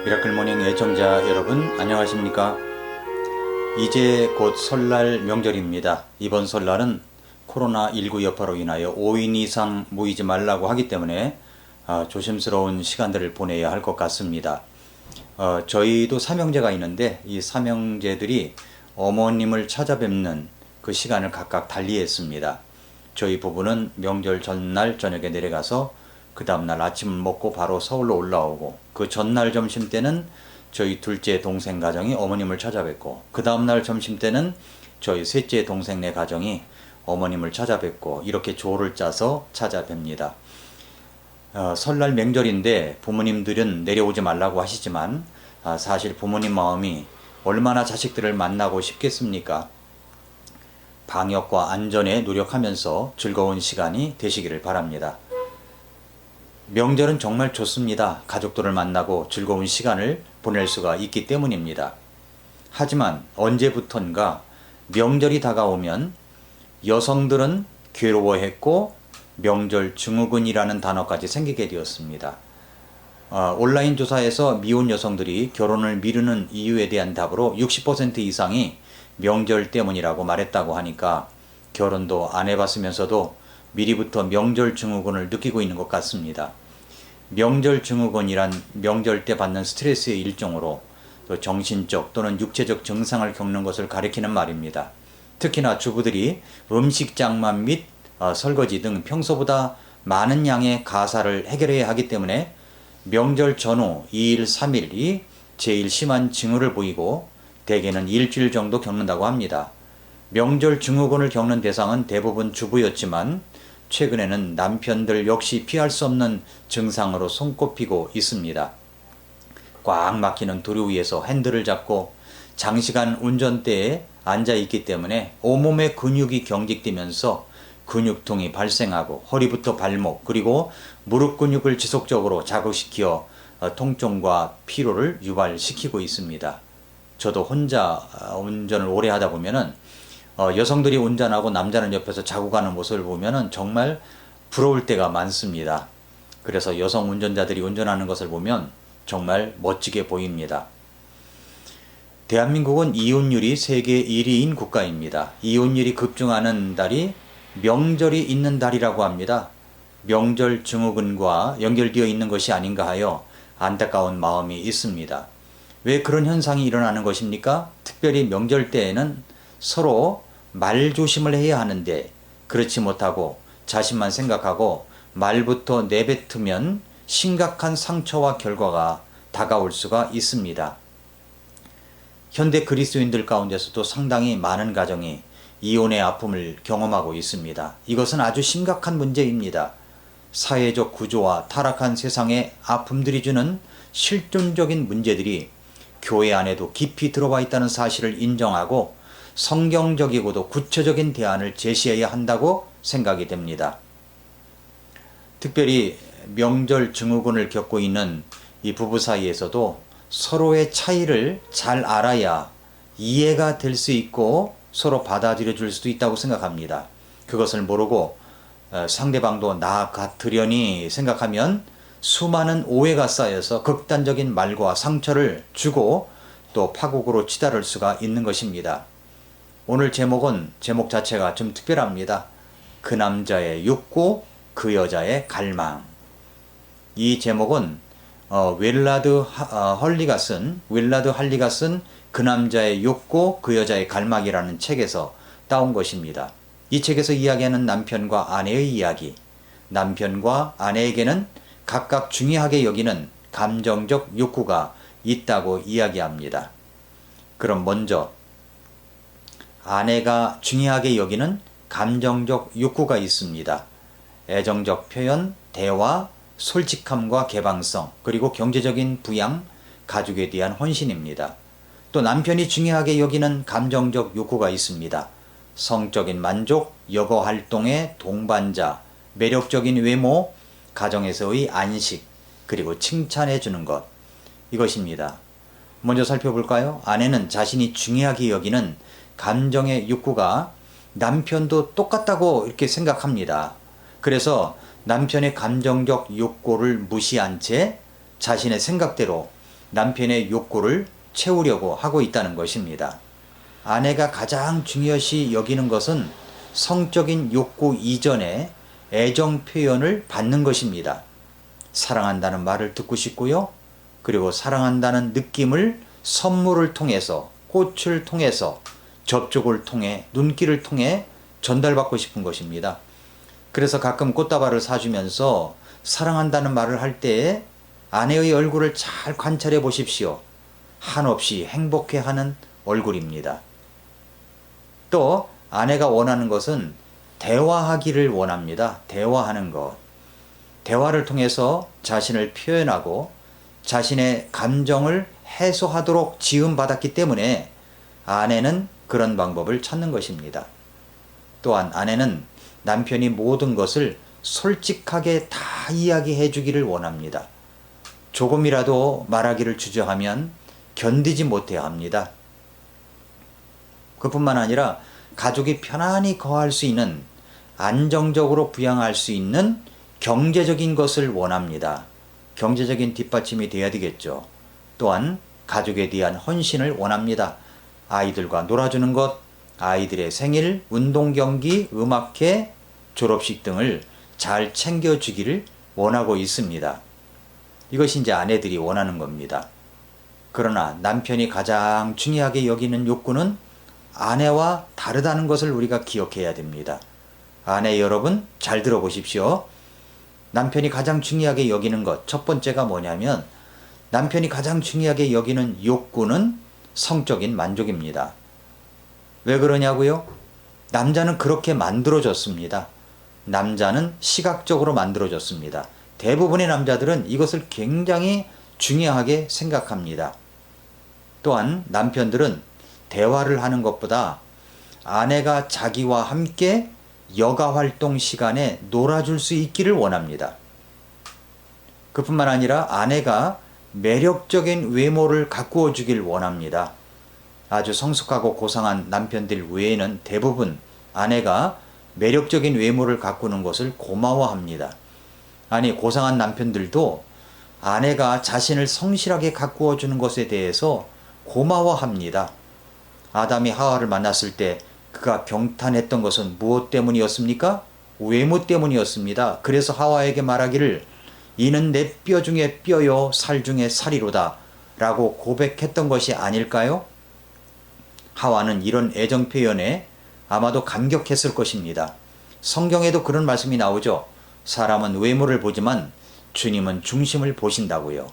미라클 모닝 애청자 여러분 안녕하십니까? 이제 곧 설날 명절입니다. 이번 설날은 코로나19 여파로 인하여 5인 이상 모이지 말라고 하기 때문에 조심스러운 시간들을 보내야 할 것 같습니다. 저희도 삼형제가 있는데 이 삼형제들이 어머님을 찾아뵙는 그 시간을 각각 달리했습니다. 저희 부부는 명절 전날 저녁에 내려가서 그 다음날 아침을 먹고 바로 서울로 올라오고, 그 전날 점심 때는 저희 둘째 동생 가정이 어머님을 찾아뵙고, 그 다음날 점심 때는 저희 셋째 동생네 가정이 어머님을 찾아뵙고, 이렇게 조를 짜서 찾아뵙니다. 설날 명절인데 부모님들은 내려오지 말라고 하시지만 사실 부모님 마음이 얼마나 자식들을 만나고 싶겠습니까? 방역과 안전에 노력하면서 즐거운 시간이 되시기를 바랍니다. 명절은 정말 좋습니다. 가족들을 만나고 즐거운 시간을 보낼 수가 있기 때문입니다. 하지만 언제부턴가 명절이 다가오면 여성들은 괴로워했고 명절 증후군이라는 단어까지 생기게 되었습니다. 온라인 조사에서 미혼 여성들이 결혼을 미루는 이유에 대한 답으로 60% 이상이 명절 때문이라고 말했다고 하니까 결혼도 안 해봤으면서도 미리부터 명절 증후군을 느끼고 있는 것 같습니다. 명절 증후군이란 명절 때 받는 스트레스의 일종으로 또 정신적 또는 육체적 증상을 겪는 것을 가리키는 말입니다. 특히나 주부들이 음식장만 및 설거지 등 평소보다 많은 양의 가사를 해결해야 하기 때문에 명절 전후 2일, 3일이 제일 심한 징후를 보이고 대개는 일주일 정도 겪는다고 합니다. 명절 증후군을 겪는 대상은 대부분 주부였지만 최근에는 남편들 역시 피할 수 없는 증상으로 손꼽히고 있습니다. 꽉 막히는 도로 위에서 핸들을 잡고 장시간 운전대에 앉아 있기 때문에 온몸의 근육이 경직되면서 근육통이 발생하고 허리부터 발목 그리고 무릎 근육을 지속적으로 자극시켜 통증과 피로를 유발시키고 있습니다. 저도 혼자 운전을 오래 하다 보면은 여성들이 운전하고 남자는 옆에서 자고 가는 모습을 보면은 정말 부러울 때가 많습니다. 그래서 여성 운전자들이 운전하는 것을 보면 정말 멋지게 보입니다. 대한민국은 이혼율이 세계 1위인 국가입니다. 이혼율이 급증하는 달이 명절이 있는 달이라고 합니다. 명절 증후군과 연결되어 있는 것이 아닌가 하여 안타까운 마음이 있습니다. 왜 그런 현상이 일어나는 것입니까? 특별히 명절 때에는 서로 말조심을 해야 하는데 그렇지 못하고 자신만 생각하고 말부터 내뱉으면 심각한 상처와 결과가 다가올 수가 있습니다. 현대 그리스도인들 가운데서도 상당히 많은 가정이 이혼의 아픔을 경험하고 있습니다. 이것은 아주 심각한 문제입니다. 사회적 구조와 타락한 세상의 아픔들이 주는 실존적인 문제들이 교회 안에도 깊이 들어와 있다는 사실을 인정하고 성경적이고도 구체적인 대안을 제시해야 한다고 생각이 됩니다. 특별히 명절 증후군을 겪고 있는 이 부부 사이에서도 서로의 차이를 잘 알아야 이해가 될 수 있고 서로 받아들여 줄 수도 있다고 생각합니다. 그것을 모르고 상대방도 나 같으려니 생각하면 수많은 오해가 쌓여서 극단적인 말과 상처를 주고 또 파국으로 치달을 수가 있는 것입니다. 오늘 제목 자체가 좀 특별합니다. 그 남자의 욕구, 그 여자의 갈망. 이 제목은 윌라드 할리가 쓴 그 남자의 욕구, 그 여자의 갈망이라는 책에서 따온 것입니다. 이 책에서 이야기하는 남편과 아내의 이야기, 남편과 아내에게는 각각 중요하게 여기는 감정적 욕구가 있다고 이야기합니다. 그럼 먼저 아내가 중요하게 여기는 감정적 욕구가 있습니다. 애정적 표현, 대화, 솔직함과 개방성, 그리고 경제적인 부양, 가족에 대한 헌신입니다. 또 남편이 중요하게 여기는 감정적 욕구가 있습니다. 성적인 만족, 여가 활동의 동반자, 매력적인 외모, 가정에서의 안식, 그리고 칭찬해 주는 것. 이것입니다. 먼저 살펴볼까요? 아내는 자신이 중요하게 여기는 감정의 욕구가 남편도 똑같다고 이렇게 생각합니다. 그래서 남편의 감정적 욕구를 무시한 채 자신의 생각대로 남편의 욕구를 채우려고 하고 있다는 것입니다. 아내가 가장 중요시 여기는 것은 성적인 욕구 이전에 애정 표현을 받는 것입니다. 사랑한다는 말을 듣고 싶고요. 그리고 사랑한다는 느낌을 선물을 통해서, 꽃을 통해서, 접촉을 통해, 눈길을 통해 전달받고 싶은 것입니다. 그래서 가끔 꽃다발을 사주면서 사랑한다는 말을 할 때에 아내의 얼굴을 잘 관찰해 보십시오. 한없이 행복해하는 얼굴입니다. 또 아내가 원하는 것은 대화하기를 원합니다. 대화하는 것. 대화를 통해서 자신을 표현하고 자신의 감정을 해소하도록 지음받았기 때문에 아내는 그런 방법을 찾는 것입니다. 또한 아내는 남편이 모든 것을 솔직하게 다 이야기해 주기를 원합니다. 조금이라도 말하기를 주저하면 견디지 못해야 합니다. 그뿐만 아니라 가족이 편안히 거할 수 있는, 안정적으로 부양할 수 있는 경제적인 것을 원합니다. 경제적인 뒷받침이 돼야 되겠죠. 또한 가족에 대한 헌신을 원합니다. 아이들과 놀아주는 것, 아이들의 생일, 운동 경기, 음악회, 졸업식 등을 잘 챙겨주기를 원하고 있습니다. 이것이 이제 아내들이 원하는 겁니다. 그러나 남편이 가장 중요하게 여기는 욕구는 아내와 다르다는 것을 우리가 기억해야 됩니다. 아내 여러분 잘 들어보십시오. 남편이 가장 중요하게 여기는 것, 첫 번째가 뭐냐면 남편이 가장 중요하게 여기는 욕구는 성적인 만족입니다. 왜 그러냐고요? 남자는 그렇게 만들어졌습니다. 남자는 시각적으로 만들어졌습니다. 대부분의 남자들은 이것을 굉장히 중요하게 생각합니다. 또한 남편들은 대화를 하는 것보다 아내가 자기와 함께 여가 활동 시간에 놀아줄 수 있기를 원합니다. 그뿐만 아니라 아내가 매력적인 외모를 가꾸어 주길 원합니다. 아주 성숙하고 고상한 남편들 외에는 대부분 아내가 매력적인 외모를 가꾸는 것을 고마워합니다. 아니, 고상한 남편들도 아내가 자신을 성실하게 가꾸어 주는 것에 대해서 고마워합니다. 아담이 하와를 만났을 때 그가 경탄했던 것은 무엇 때문이었습니까? 외모 때문이었습니다. 그래서 하와에게 말하기를 이는 내 뼈 중에 뼈요 살 중에 살이로다 라고 고백했던 것이 아닐까요? 하와는 이런 애정 표현에 아마도 감격했을 것입니다. 성경에도 그런 말씀이 나오죠. 사람은 외모를 보지만 주님은 중심을 보신다고요.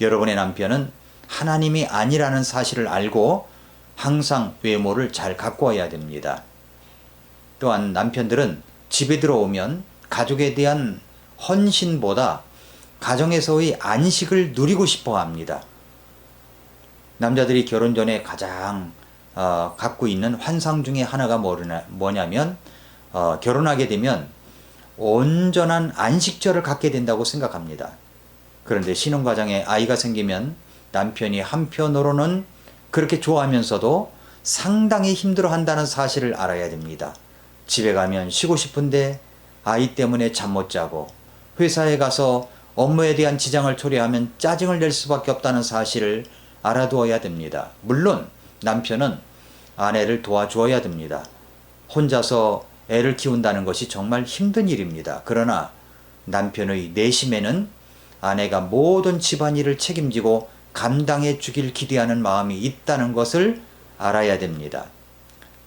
여러분의 남편은 하나님이 아니라는 사실을 알고 항상 외모를 잘 가꾸어야 됩니다. 또한 남편들은 집에 들어오면 가족에 대한 헌신보다 가정에서의 안식을 누리고 싶어 합니다. 남자들이 결혼 전에 가장 갖고 있는 환상 중에 하나가 뭐냐면 결혼하게 되면 온전한 안식처를 갖게 된다고 생각합니다. 그런데 신혼과정에 아이가 생기면 남편이 한편으로는 그렇게 좋아하면서도 상당히 힘들어한다는 사실을 알아야 됩니다. 집에 가면 쉬고 싶은데 아이 때문에 잠 못 자고, 회사에 가서 업무에 대한 지장을 초래하면 짜증을 낼 수밖에 없다는 사실을 알아두어야 됩니다. 물론 남편은 아내를 도와주어야 됩니다. 혼자서 애를 키운다는 것이 정말 힘든 일입니다. 그러나 남편의 내심에는 아내가 모든 집안일을 책임지고 감당해 주길 기대하는 마음이 있다는 것을 알아야 됩니다.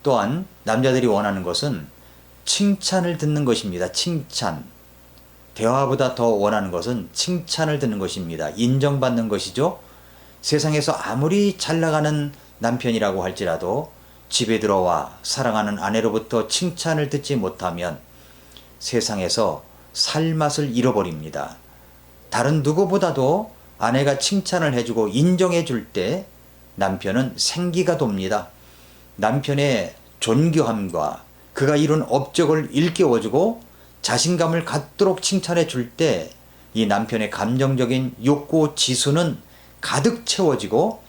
또한 남자들이 원하는 것은 칭찬을 듣는 것입니다. 칭찬. 대화보다 더 원하는 것은 칭찬을 듣는 것입니다. 인정받는 것이죠. 세상에서 아무리 잘 나가는 남편이라고 할지라도 집에 들어와 사랑하는 아내로부터 칭찬을 듣지 못하면 세상에서 살 맛을 잃어버립니다. 다른 누구보다도 아내가 칭찬을 해주고 인정해 줄 때 남편은 생기가 돕니다. 남편의 존귀함과 그가 이룬 업적을 일깨워주고 자신감을 갖도록 칭찬해 줄 때 이 남편의 감정적인 욕구 지수는 가득 채워지고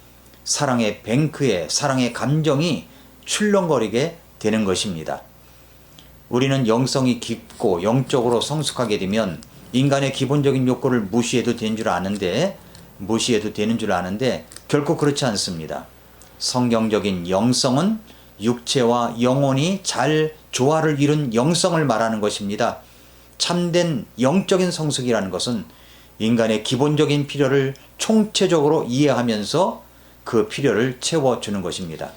사랑의 뱅크에 사랑의 감정이 출렁거리게 되는 것입니다. 우리는 영성이 깊고 영적으로 성숙하게 되면 인간의 기본적인 욕구를 무시해도 되는 줄 아는데 무시해도 되는 줄 아는데 결코 그렇지 않습니다. 성경적인 영성은 육체와 영혼이 잘 조화를 이룬 영성을 말하는 것입니다. 참된 영적인 성숙이라는 것은 인간의 기본적인 필요를 총체적으로 이해하면서 그 필요를 채워주는 것입니다.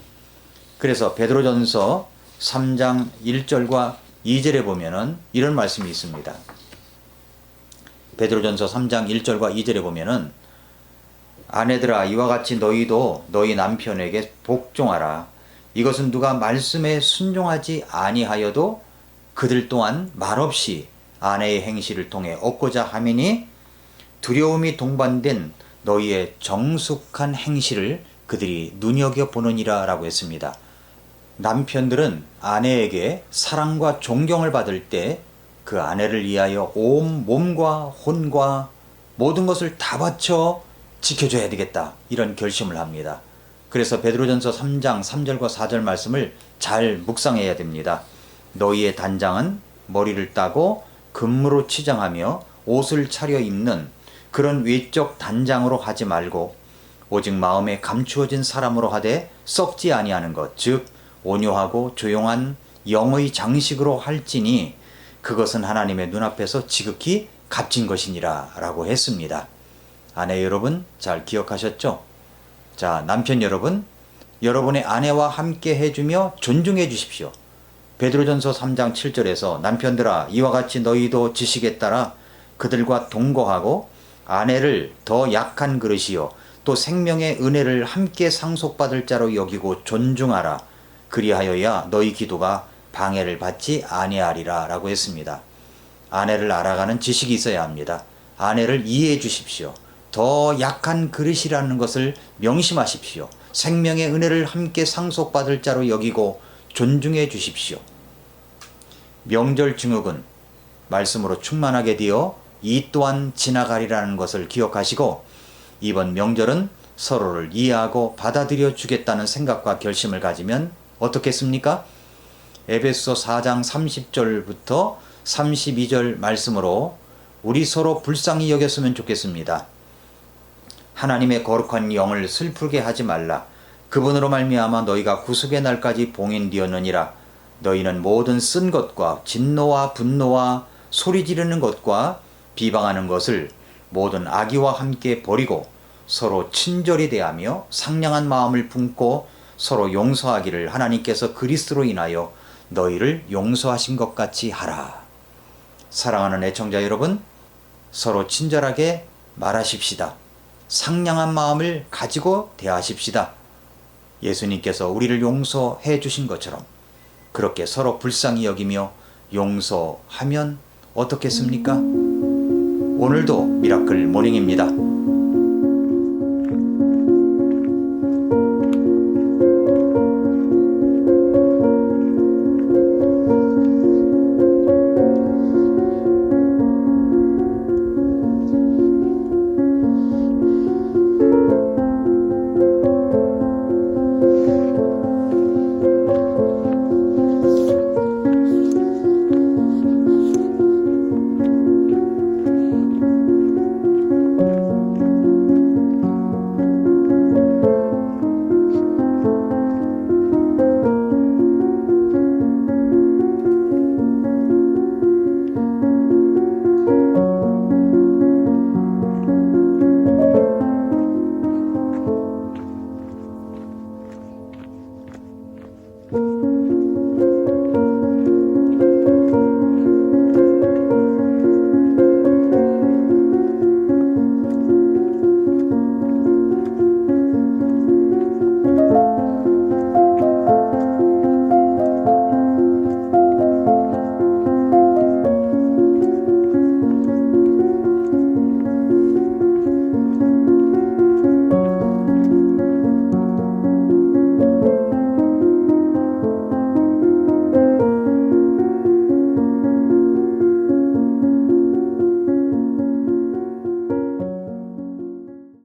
그래서 베드로전서 3장 1절과 2절에 보면은 이런 말씀이 있습니다. 베드로전서 3장 1절과 2절에 보면은 아내들아 이와 같이 너희도 너희 남편에게 복종하라. 이것은 누가 말씀에 순종하지 아니하여도 그들 또한 말없이 아내의 행실을 통해 얻고자 하매니 두려움이 동반된 너희의 정숙한 행실을 그들이 눈여겨보느니라 라고 했습니다. 남편들은 아내에게 사랑과 존경을 받을 때 그 아내를 위하여 온 몸과 혼과 모든 것을 다 바쳐 지켜줘야 되겠다 이런 결심을 합니다. 그래서 베드로전서 3장 3절과 4절 말씀을 잘 묵상해야 됩니다. 너희의 단장은 머리를 따고 금무로 치장하며 옷을 차려입는 그런 외적 단장으로 하지 말고 오직 마음에 감추어진 사람으로 하되 썩지 아니하는 것 즉 온유하고 조용한 영의 장식으로 할지니 그것은 하나님의 눈앞에서 지극히 값진 것이니라 라고 했습니다. 아내 여러분 잘 기억하셨죠? 자, 남편 여러분, 여러분의 아내와 함께 해주며 존중해 주십시오. 베드로전서 3장 7절에서 남편들아 이와 같이 너희도 지식에 따라 그들과 동거하고 아내를 더 약한 그릇이요 또 생명의 은혜를 함께 상속받을 자로 여기고 존중하라. 그리하여야 너희 기도가 방해를 받지 아니하리라 라고 했습니다. 아내를 알아가는 지식이 있어야 합니다. 아내를 이해해 주십시오. 더 약한 그릇이라는 것을 명심하십시오. 생명의 은혜를 함께 상속받을 자로 여기고 존중해 주십시오. 명절 증후군 말씀으로 충만하게 되어 이 또한 지나가리라는 것을 기억하시고 이번 명절은 서로를 이해하고 받아들여 주겠다는 생각과 결심을 가지면 어떻겠습니까? 에베소 4장 30절부터 32절 말씀으로 우리 서로 불쌍히 여겼으면 좋겠습니다. 하나님의 거룩한 영을 슬프게 하지 말라. 그분으로 말미암아 너희가 구속의 날까지 봉인되었느니라. 너희는 모든 쓴 것과 진노와 분노와 소리 지르는 것과 비방하는 것을 모든 악의와 함께 버리고 서로 친절히 대하며 상냥한 마음을 품고 서로 용서하기를 하나님께서 그리스도로 인하여 너희를 용서하신 것 같이 하라. 사랑하는 애청자 여러분, 서로 친절하게 말하십시다. 상냥한 마음을 가지고 대하십시다. 예수님께서 우리를 용서해 주신 것처럼 그렇게 서로 불쌍히 여기며 용서하면 어떻겠습니까? 오늘도 미라클 모닝입니다.